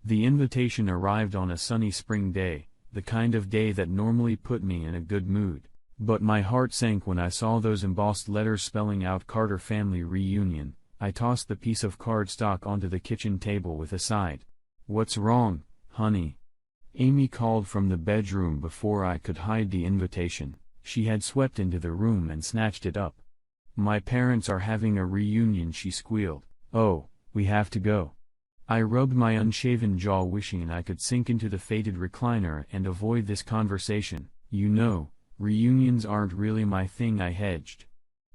The invitation arrived on a sunny spring day, the kind of day that normally put me in a good mood. But my heart sank when I saw those embossed letters spelling out Carter Family Reunion. I tossed the piece of cardstock onto the kitchen table with a sigh. "What's wrong, honey?" Amy called from the bedroom before I could hide the invitation. She had swept into the room and snatched it up. "My parents are having a reunion," she squealed. "Oh, we have to go." I rubbed my unshaven jaw, wishing I could sink into the faded recliner and avoid this conversation. "You know, reunions aren't really my thing," I hedged.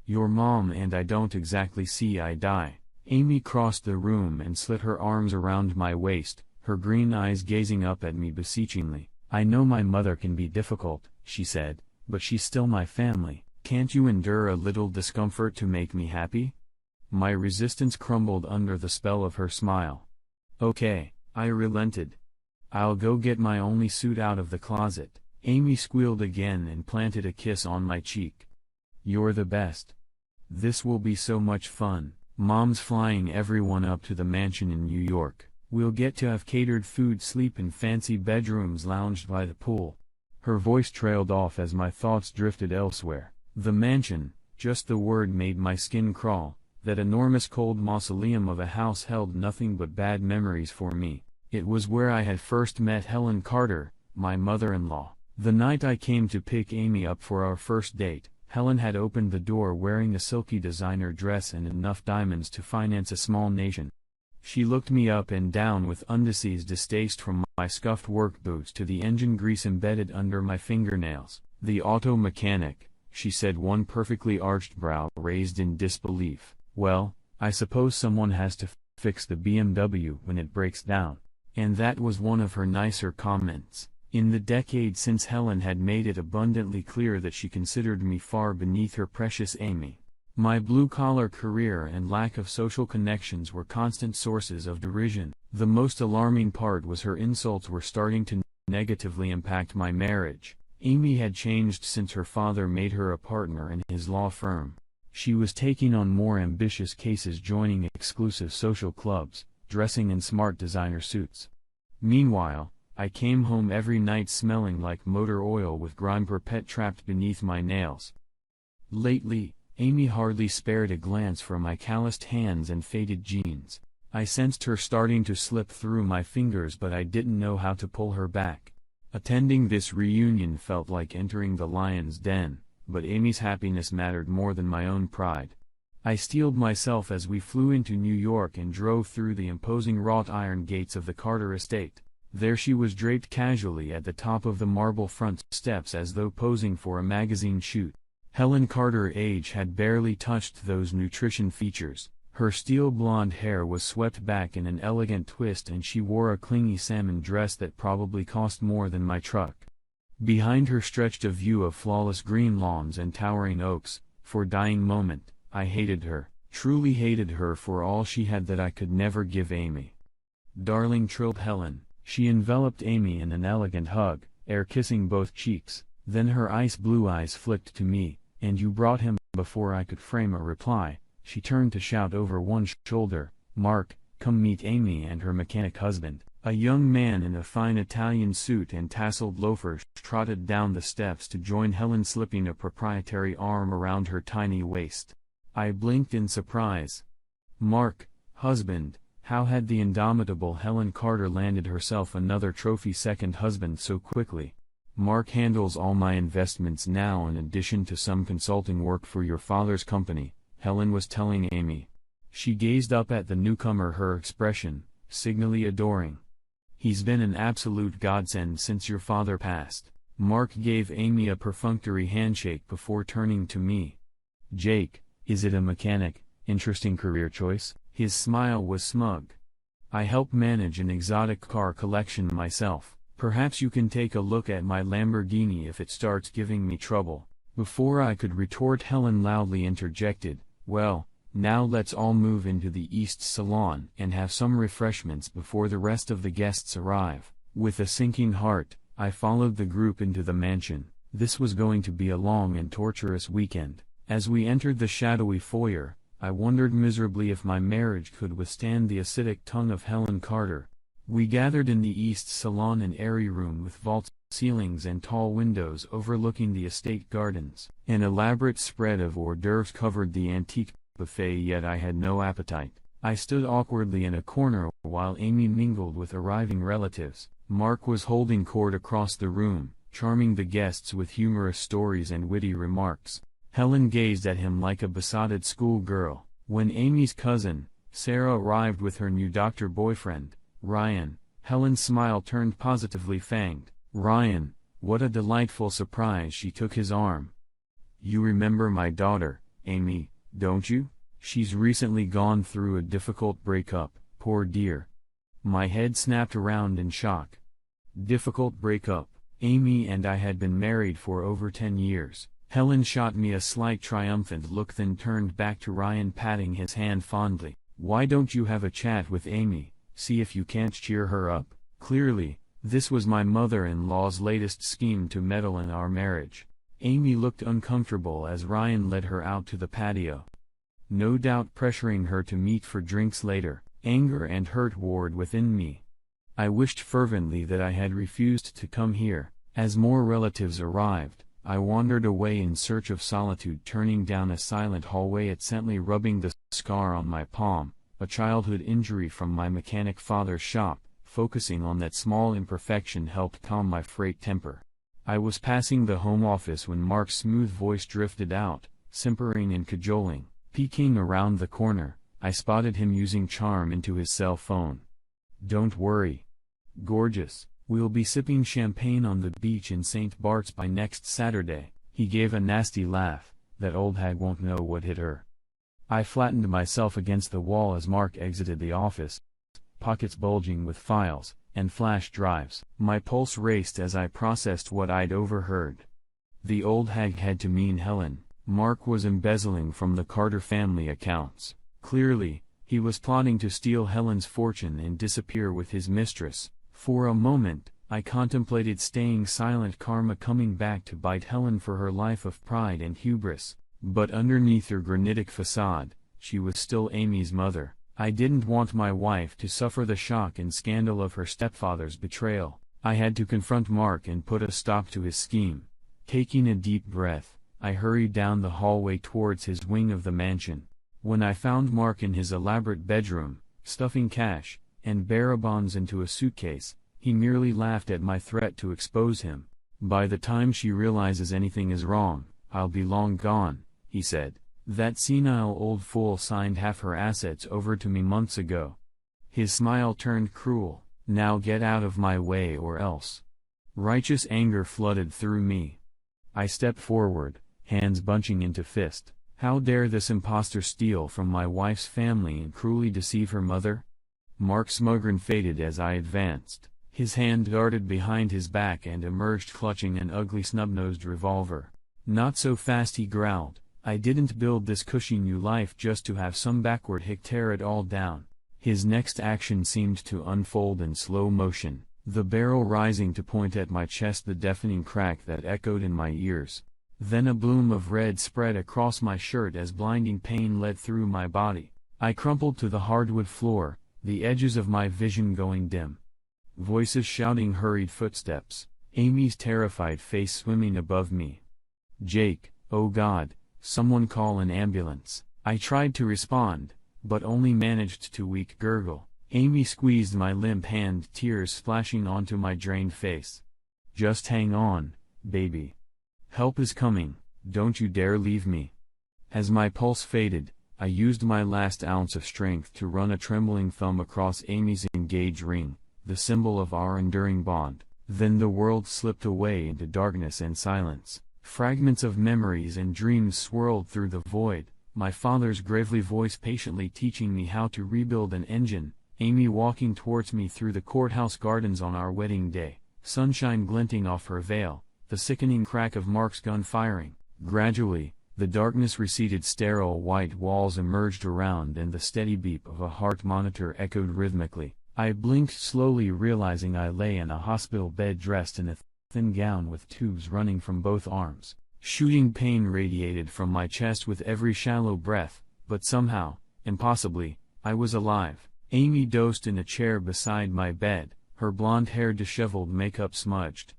"Your mom and I don't exactly see eye to eye." Amy crossed the room and slid her arms around my waist, her green eyes gazing up at me beseechingly. "I know my mother can be difficult," she said, "but she's still my family. Can't you endure a little discomfort to make me happy?" My resistance crumbled under the spell of her smile. "Okay," I relented. "I'll go get my only suit out of the closet." Amy squealed again and planted a kiss on my cheek. "You're the best. This will be so much fun. Mom's flying everyone up to the mansion in New York. We'll get to have catered food, sleep in fancy bedrooms, lounged by the pool." Her voice trailed off as my thoughts drifted elsewhere. The mansion, just the word made my skin crawl. That enormous cold mausoleum of a house held nothing but bad memories for me. It was where I had first met Helen Carter, my mother-in-law. The night I came to pick Amy up for our first date, Helen had opened the door wearing a silky designer dress and enough diamonds to finance a small nation. She looked me up and down with undeceased distaste, from my scuffed work boots to the engine grease embedded under my fingernails. "The auto mechanic," she said, one perfectly arched brow raised in disbelief. "Well, I suppose someone has to fix the BMW when it breaks down." And that was one of her nicer comments. In the decade since, Helen had made it abundantly clear that she considered me far beneath her precious Amy. My blue-collar career and lack of social connections were constant sources of derision. The most alarming part was her insults were starting to negatively impact my marriage. Amy had changed since her father made her a partner in his law firm. She was taking on more ambitious cases, joining exclusive social clubs, dressing in smart designer suits. Meanwhile, I came home every night smelling like motor oil, with grime perpet trapped beneath my nails. Lately, Amy hardly spared a glance from my calloused hands and faded jeans. I sensed her starting to slip through my fingers, but I didn't know how to pull her back. Attending this reunion felt like entering the lion's den, but Amy's happiness mattered more than my own pride. I steeled myself as we flew into New York and drove through the imposing wrought iron gates of the Carter estate. There she was, draped casually at the top of the marble front steps as though posing for a magazine shoot. Helen Carter's age had barely touched those nutrition features. Her steel blonde hair was swept back in an elegant twist, and she wore a clingy salmon dress that probably cost more than my truck. Behind her stretched a view of flawless green lawns and towering oaks. For a dying moment, I hated her, truly hated her for all she had that I could never give Amy. "Darling," trilled Helen. She enveloped Amy in an elegant hug, air-kissing both cheeks. Then her ice-blue eyes flicked to me. "And you brought him?" Before I could frame a reply, she turned to shout over one shoulder, "Mark, come meet Amy and her mechanic husband." A young man in a fine Italian suit and tasseled loafers trotted down the steps to join Helen, slipping a proprietary arm around her tiny waist. I blinked in surprise. Mark, husband? How had the indomitable Helen Carter landed herself another trophy second husband so quickly? "Mark handles all my investments now, in addition to some consulting work for your father's company," Helen was telling Amy. She gazed up at the newcomer, her expression signally adoring. "He's been an absolute godsend since your father passed." Mark gave Amy a perfunctory handshake before turning to me. "Jake, is it a mechanic? Interesting career choice." His smile was smug. "I help manage an exotic car collection myself. Perhaps you can take a look at my Lamborghini if it starts giving me trouble." Before I could retort, Helen loudly interjected, "Well, now let's all move into the East Salon and have some refreshments before the rest of the guests arrive." With a sinking heart, I followed the group into the mansion. This was going to be a long and torturous weekend. As we entered the shadowy foyer, I wondered miserably if my marriage could withstand the acidic tongue of Helen Carter. We gathered in the east salon, an airy room with vault ceilings and tall windows overlooking the estate gardens. An elaborate spread of hors d'oeuvres covered the antique buffet, yet I had no appetite. I stood awkwardly in a corner while Amy mingled with arriving relatives. Mark was holding court across the room, charming the guests with humorous stories and witty remarks. Helen gazed at him like a besotted schoolgirl. When Amy's cousin, Sarah, arrived with her new doctor boyfriend, Ryan, Helen's smile turned positively fanged. "Ryan, what a delightful surprise!" She took his arm. "You remember my daughter, Amy, don't you? She's recently gone through a difficult breakup, poor dear." My head snapped around in shock. Difficult breakup? Amy and I had been married for over 10 years. Helen shot me a slight triumphant look, then turned back to Ryan, patting his hand fondly. "Why don't you have a chat with Amy, see if you can't cheer her up?" Clearly, this was my mother-in-law's latest scheme to meddle in our marriage. Amy looked uncomfortable as Ryan led her out to the patio, no doubt pressuring her to meet for drinks later. Anger and hurt warred within me. I wished fervently that I had refused to come here. As more relatives arrived, I wandered away in search of solitude, turning down a silent hallway at Sentley, rubbing the scar on my palm, a childhood injury from my mechanic father's shop. Focusing on that small imperfection helped calm my frayed temper. I was passing the home office when Mark's smooth voice drifted out, simpering and cajoling. Peeking around the corner, I spotted him using charm into his cell phone. "Don't worry, gorgeous, we'll be sipping champagne on the beach in St. Bart's by next Saturday." He gave a nasty laugh. "That old hag won't know what hit her." I flattened myself against the wall as Mark exited the office, pockets bulging with files and flash drives. My pulse raced as I processed what I'd overheard. The old hag had to mean Helen. Mark was embezzling from the Carter family accounts. Clearly, he was plotting to steal Helen's fortune and disappear with his mistress. For a moment, I contemplated staying silent, karma coming back to bite Helen for her life of pride and hubris. But underneath her granitic facade, she was still Amy's mother. I didn't want my wife to suffer the shock and scandal of her stepfather's betrayal. I had to confront Mark and put a stop to his scheme. Taking a deep breath, I hurried down the hallway towards his wing of the mansion. When I found Mark in his elaborate bedroom, stuffing cash and bearer bonds into a suitcase, he merely laughed at my threat to expose him. "By the time she realizes anything is wrong, I'll be long gone," he said. "That senile old fool signed half her assets over to me months ago." His smile turned cruel. "Now get out of my way or else." Righteous anger flooded through me. I stepped forward, hands bunching into fist. How dare this impostor steal from my wife's family and cruelly deceive her mother? Mark's smug grin faded as I advanced. His hand darted behind his back and emerged clutching an ugly snub-nosed revolver. "Not so fast," he growled. "I didn't build this cushy new life just to have some backward hick tear it all down." His next action seemed to unfold in slow motion, the barrel rising to point at my chest, the deafening crack that echoed in my ears. Then a bloom of red spread across my shirt as blinding pain led through my body. I crumpled to the hardwood floor, the edges of my vision going dim. Voices shouting, hurried footsteps, Amy's terrified face swimming above me. "Jake, oh God, someone call an ambulance." I tried to respond, but only managed to weak gurgle. Amy squeezed my limp hand, tears splashing onto my drained face. "Just hang on, baby. Help is coming, don't you dare leave me." As my pulse faded, I used my last ounce of strength to run a trembling thumb across Amy's engaged ring, the symbol of our enduring bond. Then the world slipped away into darkness and silence. Fragments of memories and dreams swirled through the void, my father's gravely voice patiently teaching me how to rebuild an engine, Amy walking towards me through the courthouse gardens on our wedding day, sunshine glinting off her veil, the sickening crack of Mark's gun firing. Gradually, the darkness receded, sterile white walls emerged around, and the steady beep of a heart monitor echoed rhythmically. I blinked slowly, realizing I lay in a hospital bed dressed in a thin gown with tubes running from both arms. Shooting pain radiated from my chest with every shallow breath, but somehow, impossibly, I was alive. Amy dozed in a chair beside my bed, her blonde hair disheveled, makeup smudged.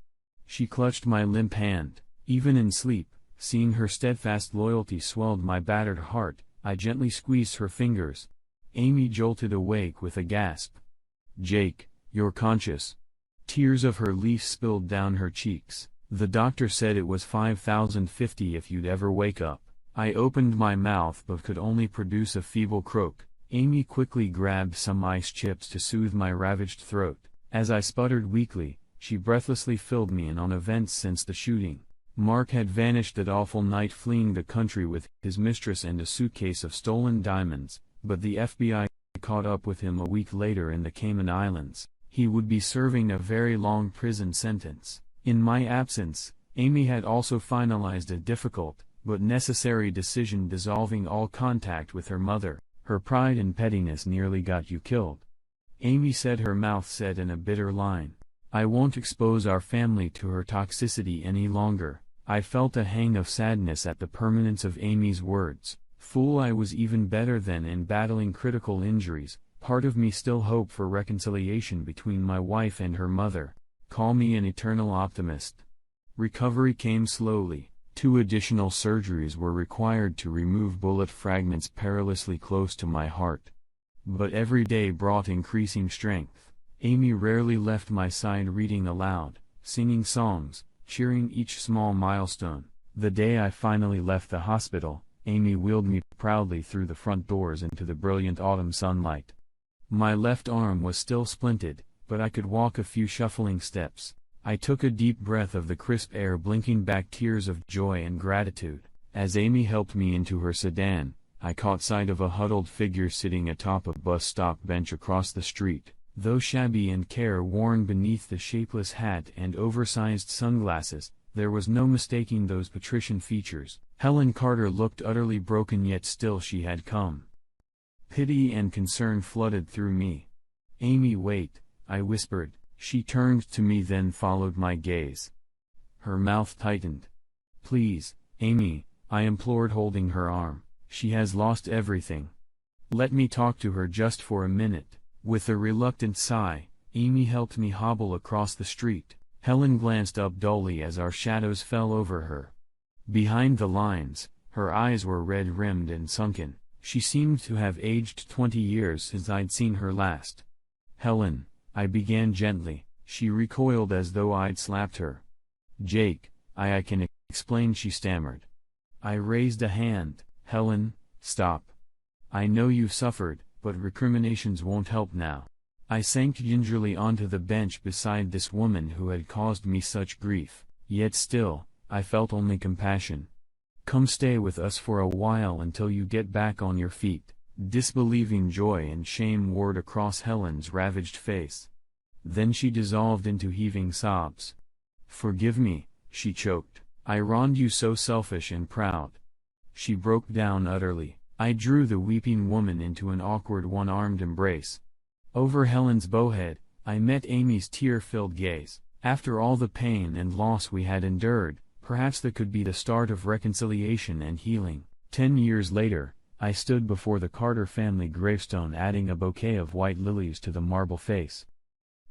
She clutched my limp hand. Even in sleep, seeing her steadfast loyalty swelled my battered heart. I gently squeezed her fingers. Amy jolted awake with a gasp. "Jake, you're conscious." Tears of relief spilled down her cheeks. "The doctor said it was 5,050 if you'd ever wake up." I opened my mouth but could only produce a feeble croak. Amy quickly grabbed some ice chips to soothe my ravaged throat. As I sputtered weakly, she breathlessly filled me in on events since the shooting. Mark had vanished that awful night, fleeing the country with his mistress and a suitcase of stolen diamonds, but the FBI caught up with him a week later in the Cayman Islands. He would be serving a very long prison sentence. In my absence, Amy had also finalized a difficult, but necessary decision, dissolving all contact with her mother. "Her pride and pettiness nearly got you killed," Amy said, her mouth set in a bitter line. "I won't expose our family to her toxicity any longer." I felt a hang of sadness at the permanence of Amy's words. Fool I was. Even better than in battling critical injuries, part of me still hoped for reconciliation between my wife and her mother. Call me an eternal optimist. Recovery came slowly. 2 additional surgeries were required to remove bullet fragments perilously close to my heart. But every day brought increasing strength. Amy rarely left my side, reading aloud, singing songs, cheering each small milestone. The day I finally left the hospital, Amy wheeled me proudly through the front doors into the brilliant autumn sunlight. My left arm was still splinted, but I could walk a few shuffling steps. I took a deep breath of the crisp air, blinking back tears of joy and gratitude. As Amy helped me into her sedan, I caught sight of a huddled figure sitting atop a bus stop bench across the street. Though shabby and careworn beneath the shapeless hat and oversized sunglasses, there was no mistaking those patrician features. Helen Carter looked utterly broken, yet still she had come. Pity and concern flooded through me. "Amy, wait," I whispered. She turned to me, then followed my gaze. Her mouth tightened. "Please, Amy," I implored, holding her arm. "She has lost everything. Let me talk to her just for a minute." With a reluctant sigh, Amy helped me hobble across the street. Helen glanced up dully as our shadows fell over her. Behind the lines, her eyes were red-rimmed and sunken. She seemed to have aged 20 years since I'd seen her last. "Helen," I began gently. She recoiled as though I'd slapped her. "Jake, I can explain," she stammered. I raised a hand. "Helen, stop. I know you've suffered, but recriminations won't help now." I sank gingerly onto the bench beside this woman who had caused me such grief. Yet still, I felt only compassion. "Come stay with us for a while until you get back on your feet." Disbelieving joy and shame warred across Helen's ravaged face. Then she dissolved into heaving sobs. "Forgive me," she choked. "I wronged you, so selfish and proud." She broke down utterly. I drew the weeping woman into an awkward one-armed embrace. Over Helen's bowhead, I met Amy's tear-filled gaze. After all the pain and loss we had endured, perhaps that could be the start of reconciliation and healing. 10 years later, I stood before the Carter family gravestone, adding a bouquet of white lilies to the marble face.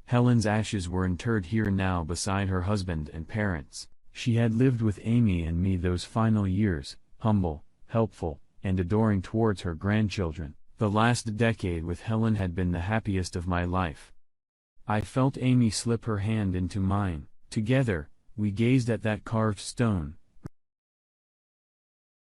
Helen's ashes were interred here now beside her husband and parents. She had lived with Amy and me those final years, humble, helpful, and adoring towards her grandchildren. The last decade with Helen had been the happiest of my life. I felt Amy slip her hand into mine. Together, we gazed at that carved stone,